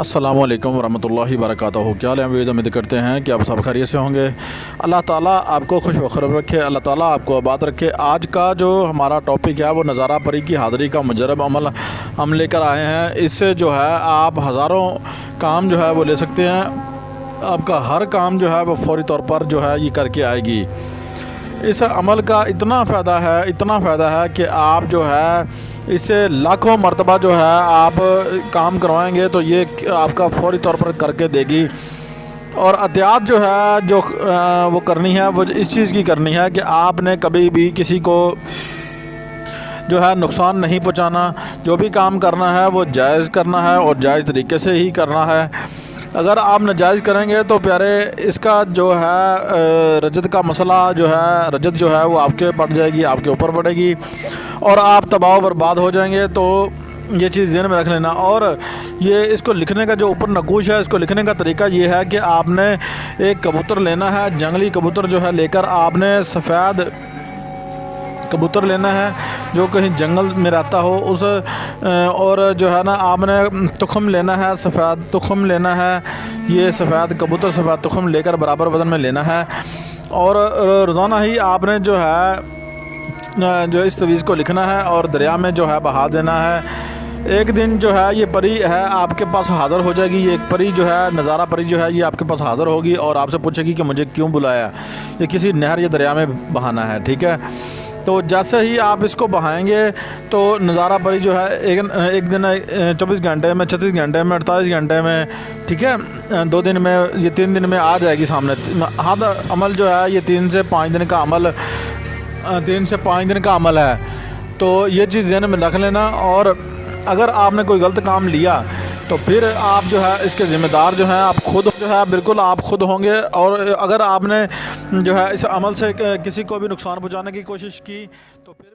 السلام علیکم ورحمۃ اللہ وبرکاتہ۔ کیا حال ہے؟ امید کرتے ہیں کہ آپ سب خیریت سے ہوں گے۔ اللہ تعالیٰ آپ کو خوش و خرم رکھے، اللہ تعالیٰ آپ کو آباد رکھے۔ آج کا جو ہمارا ٹاپک ہے وہ نظارہ پری کی حاضری کا مجرب عمل ہم لے کر آئے ہیں۔ اس سے جو ہے آپ ہزاروں کام جو ہے وہ لے سکتے ہیں۔ آپ کا ہر کام جو ہے وہ فوری طور پر جو ہے یہ کر کے آئے گی۔ اس عمل کا اتنا فائدہ ہے کہ آپ جو ہے اس سے لاکھوں مرتبہ جو ہے آپ کام کروائیں گے تو یہ آپ کا فوری طور پر کر کے دے گی۔ اور احتیاط جو ہے جو وہ کرنی ہے وہ اس چیز کی کرنی ہے کہ آپ نے کبھی بھی کسی کو جو ہے نقصان نہیں پہنچانا۔ جو بھی کام کرنا ہے وہ جائز کرنا ہے اور جائز طریقے سے ہی کرنا ہے۔ اگر آپ ناجائز کریں گے تو پیارے اس کا جو ہے رجت کا مسئلہ جو ہے رجت جو ہے وہ آپ کے پڑ جائے گی، آپ کے اوپر پڑے گی اور آپ تباہ و برباد ہو جائیں گے۔ تو یہ چیز ذہن میں رکھ لینا۔ اور یہ اس کو لکھنے کا جو اوپر نقوش ہے، اس کو لکھنے کا طریقہ یہ ہے کہ آپ نے ایک کبوتر لینا ہے، جنگلی کبوتر جو ہے لے کر آپ نے سفید کبوتر لینا ہے جو کہیں جنگل میں رہتا ہو اس اور جو ہے نا آپ نے تخم لینا ہے، سفید تخم لینا ہے۔ یہ سفید کبوتر سفید تخم لے کر برابر وزن میں لینا ہے اور روزانہ ہی آپ نے جو ہے جو اس تویز کو لکھنا ہے اور دریا میں جو ہے بہا دینا ہے۔ ایک دن جو ہے یہ پری ہے آپ کے پاس حاضر ہو جائے گی۔ یہ ایک پری جو ہے نظارہ پری جو ہے یہ آپ کے پاس حاضر ہوگی اور آپ سے پوچھے گی کہ مجھے کیوں بلایا، یہ کسی نہر یا دریا میں بہانا ہے، ٹھیک ہے۔ تو جیسے ہی آپ اس کو بہائیں گے تو نظارہ پری جو ہے ایک دن 24 گھنٹے میں، 36 گھنٹے میں، 48 گھنٹے میں، ٹھیک ہے، 2 دن میں، یہ 3 دن میں آ جائے گی سامنے۔ ہر عمل جو ہے یہ 3 سے 5 دن کا عمل 3 سے 5 دن کا عمل ہے۔ تو یہ چیز ذہن میں رکھ لینا۔ اور اگر آپ نے کوئی غلط کام لیا تو پھر آپ جو ہے اس کے ذمہ دار جو ہیں آپ خود جو ہے، بالکل آپ خود ہوں گے۔ اور اگر آپ نے جو ہے اس عمل سے کسی کو بھی نقصان پہنچانے کی کوشش کی تو پھر